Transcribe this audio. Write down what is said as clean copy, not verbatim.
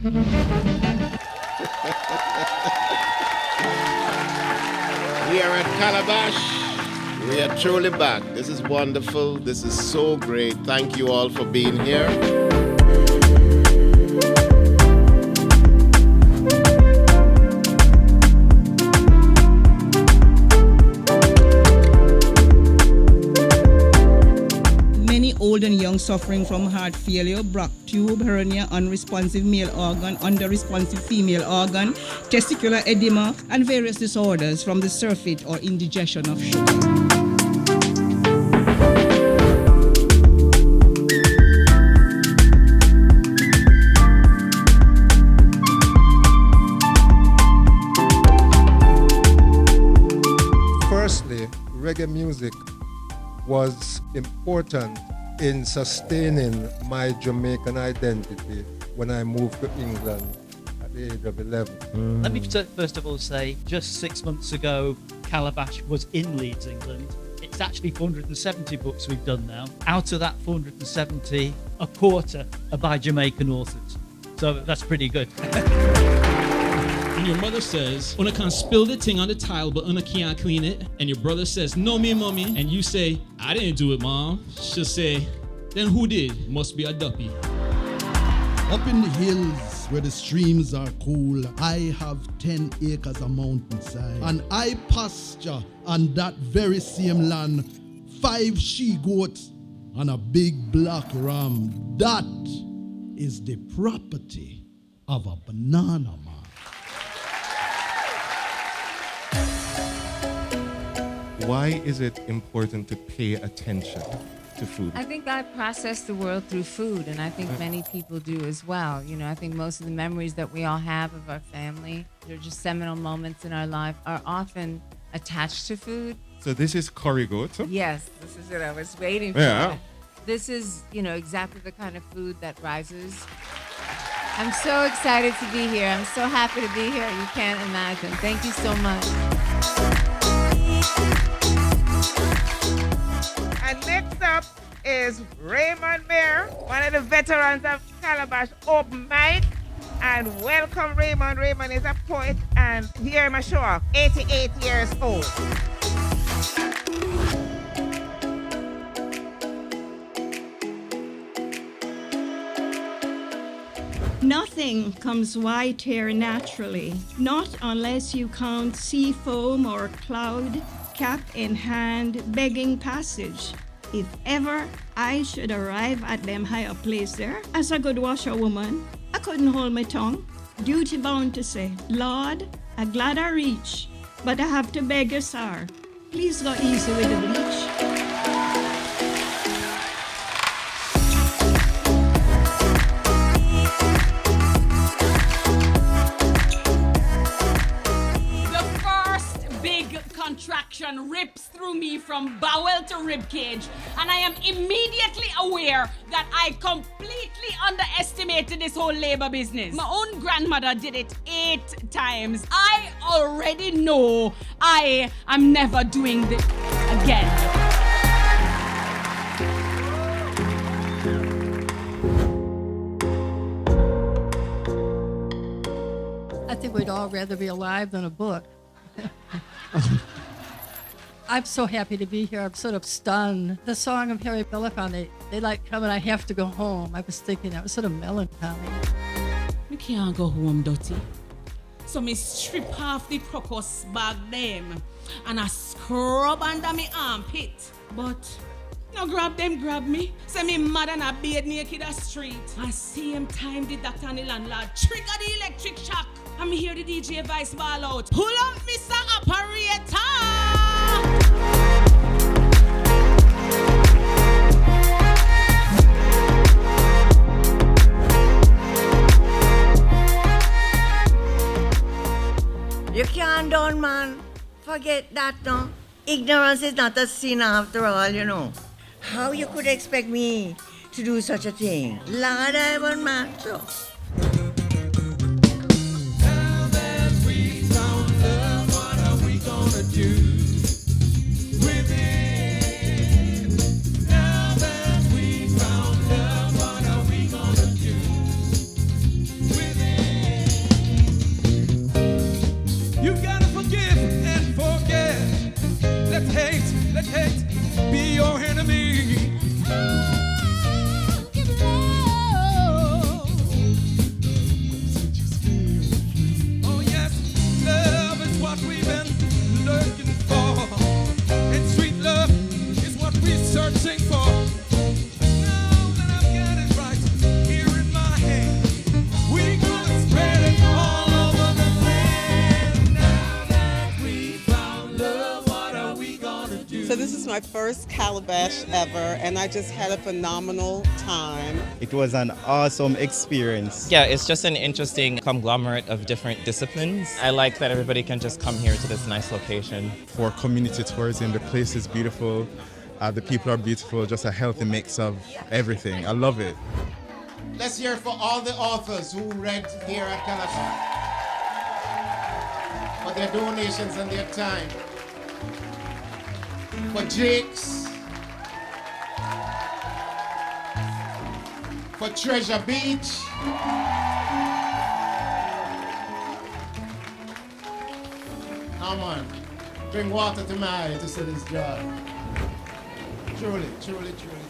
We are at Calabash. We are truly back. This is wonderful. This is so great. Thank you all for being here. Old and young suffering from heart failure, Brock tube, hernia, unresponsive male organ, underresponsive female organ, testicular edema, and various disorders from the surfeit or indigestion of sugar. Firstly, reggae music was important in sustaining my Jamaican identity when I moved to England at the age of 11. Let me first of all say, just 6 months ago, Calabash was in Leeds, England. It's actually 470 books we've done now. Out of that 470, a quarter are by Jamaican authors. So that's pretty good. And your mother says, Una can't spill the thing on the tile, but Una can't clean it. And your brother says, no, me, mommy. And you say, I didn't do it, mom. She'll say, then who did? Must be a duppy. Up in the hills where the streams are cool, I have 10 acres of mountainside. And I pasture on that very same land 5 she-goats and a big black ram. That is the property of a banana man. Why is it important to pay attention to food? I think God processed the world through food, and I think many people do as well. You know, I think most of the memories that we all have of our family, they're just seminal moments in our life, are often attached to food. So this is curry goat? Yes, this is what I was waiting for. Yeah. This is, exactly the kind of food that rises. I'm so excited to be here. I'm so happy to be here. You can't imagine. Thank you so much. And next up is Raymond Mayer, one of the veterans of Calabash Open Mic. And welcome Raymond. Raymond is a poet and here in my show, 88 years old. Nothing comes white here naturally, not unless you count sea foam or cloud, cap in hand, begging passage. If ever I should arrive at them higher place there, as a good washerwoman, I couldn't hold my tongue. Duty bound to say, Lord, I'm glad I reach, but I have to beg you, sir, please go easy with the bleach. Contraction rips through me from bowel to rib cage, and I am immediately aware that I completely underestimated this whole labor business. My own grandmother did it 8 times. I already know I am never doing this again. I think we'd all rather be alive than a book. I'm so happy to be here. I'm sort of stunned. The song of Harry Belafonte, they like come and I have to go home. I was thinking that was sort of melancholy. Me can't go home dirty. So me strip off the crocus bag them and I scrub under me armpit. But no grab them, grab me. Say me mad and I bathe naked a street. And same time the doctor and the landlord trigger the electric shock. And me hear the DJ voice ball out. Pull up, Mr. Operator! You can't done, man. Forget that, no. Ignorance is not a sin after all, you know. How you could expect me to do such a thing? Lord, I want man, so. Within my first Calabash ever, and I just had a phenomenal time. It was an awesome experience. Yeah, it's just an interesting conglomerate of different disciplines. I like that everybody can just come here to this nice location. For community tourism, the place is beautiful, the people are beautiful, just a healthy mix of everything. I love it. Let's hear it for all the authors who read here at Calabash, for their donations and their time. For Jake's, for Treasure Beach, come on, bring water to my eye to see this job. Truly, truly, truly.